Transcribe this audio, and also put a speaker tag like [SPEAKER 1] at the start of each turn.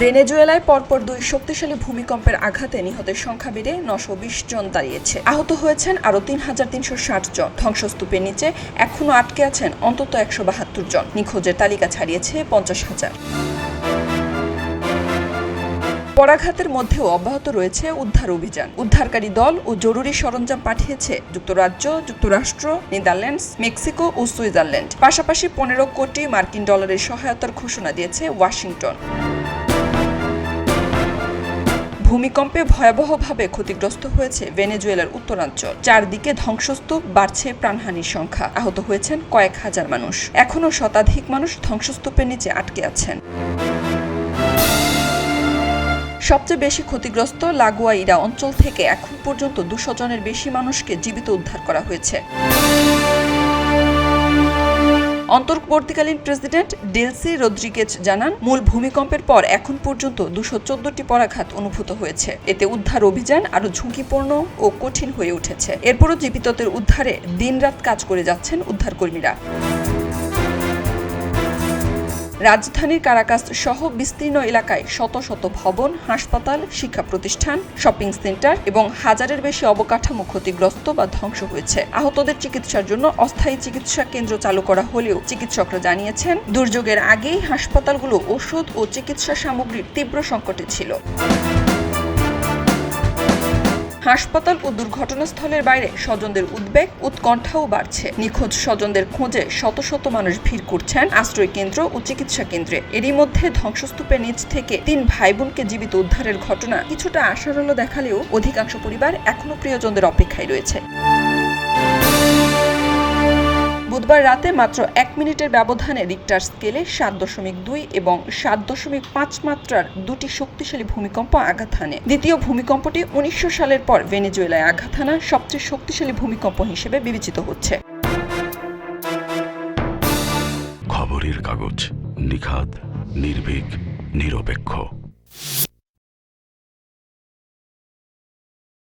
[SPEAKER 1] ভেনেজুয়েলায় পরপর দুই শক্তিশালী ভূমিকম্পের আঘাতে নিহতের সংখ্যা বেড়ে 920 জন দাঁড়িয়েছে। আহত হয়েছেন আরও 3360 জন। ধ্বংসস্তূপের নিচে এখনও আটকে আছেন অন্তত 172 জন। নিখোঁজের তালিকা ছাড়িয়েছে 50,000। পরাঘাতের মধ্যেও অব্যাহত রয়েছে উদ্ধার অভিযান। উদ্ধারকারী দল ও জরুরি সরঞ্জাম পাঠিয়েছে যুক্তরাজ্য, যুক্তরাষ্ট্র, নেদারল্যান্ডস, মেক্সিকো ও সুইজারল্যান্ড। পাশাপাশি 15 কোটি মার্কিন ডলারের সহায়তার ঘোষণা দিয়েছে ওয়াশিংটন। ভূমিকম্পে ভয়াবহভাবে ক্ষতিগ্রস্ত হয়েছে ভেনেজুয়েলার উত্তরাঞ্চল। চারদিকে ধ্বংসস্তূপ, বাড়ছে প্রাণহানির সংখ্যা। আহত হয়েছেন কয়েক হাজার মানুষ। এখনও শতাধিক মানুষ ধ্বংসস্তূপের নিচে আটকে আছেন। সবচেয়ে বেশি ক্ষতিগ্রস্ত লাগুয়াইরা অঞ্চল থেকে এখন পর্যন্ত 200 জনের বেশি মানুষকে জীবিত উদ্ধার করা হয়েছে। অন্তর্বর্তীকালীন প্রেসিডেন্ট ডেলসি রদ্রিগেজ জানান, মূল ভূমিকম্পের পর এখন পর্যন্ত 214টি পরাঘাত অনুভূত হয়েছে। এতে উদ্ধার অভিযান আরও ঝুঁকিপূর্ণ ও কঠিন হয়ে উঠেছে। এরপরও জীবিতদের উদ্ধারে দিনরাত কাজ করে যাচ্ছেন উদ্ধারকর্মীরা। রাজধানীর কারাকাস সহ বিস্তীর্ণ এলাকায় শত শত ভবন, হাসপাতাল, শিক্ষা প্রতিষ্ঠান, শপিং সেন্টার এবং হাজারের বেশি অবকাঠামো ক্ষতিগ্রস্ত বা ধ্বংস হয়েছে। আহতদের চিকিৎসার জন্য অস্থায়ী চিকিৎসা কেন্দ্র চালু করা হলেও চিকিৎসকরা জানিয়েছেন, দুর্যোগের আগেই হাসপাতালগুলো ওষুধ ও চিকিৎসা সামগ্রীর তীব্র সংকটে ছিল। হাসপাতাল ও দুর্ঘটনাস্থলের বাইরে স্বজনদের উদ্বেগ, উৎকণ্ঠাও বাড়ছে। নিখোঁজ স্বজনদের খোঁজে শত শত মানুষ ভিড় করছেন আশ্রয় কেন্দ্র ও চিকিৎসা কেন্দ্রে। এরই মধ্যে ধ্বংসস্তূপের নিচ থেকে 3 ভাই বোনকে জীবিত উদ্ধারের ঘটনা কিছুটা আশার আলো দেখালেও অধিকাংশ পরিবার এখনও প্রিয়জনদের অপেক্ষায় রয়েছে। বুধবার রাতে মাত্র 1 মিনিটের ব্যবধানে রিক্টার স্কেলে 7.2 এবং 7.5 মাত্রার দুটি শক্তিশালী ভূমিকম্প আঘাত হানে। দ্বিতীয় ভূমিকম্পটি 1900 সালের পর ভেনেজুয়েলায় আঘাত হানা সবচেয়ে শক্তিশালী ভূমিকম্প হিসেবে বিবেচিত হচ্ছে।
[SPEAKER 2] খবরের কাগজ, নিখাদ, নির্ভীক, নিরপেক্ষ।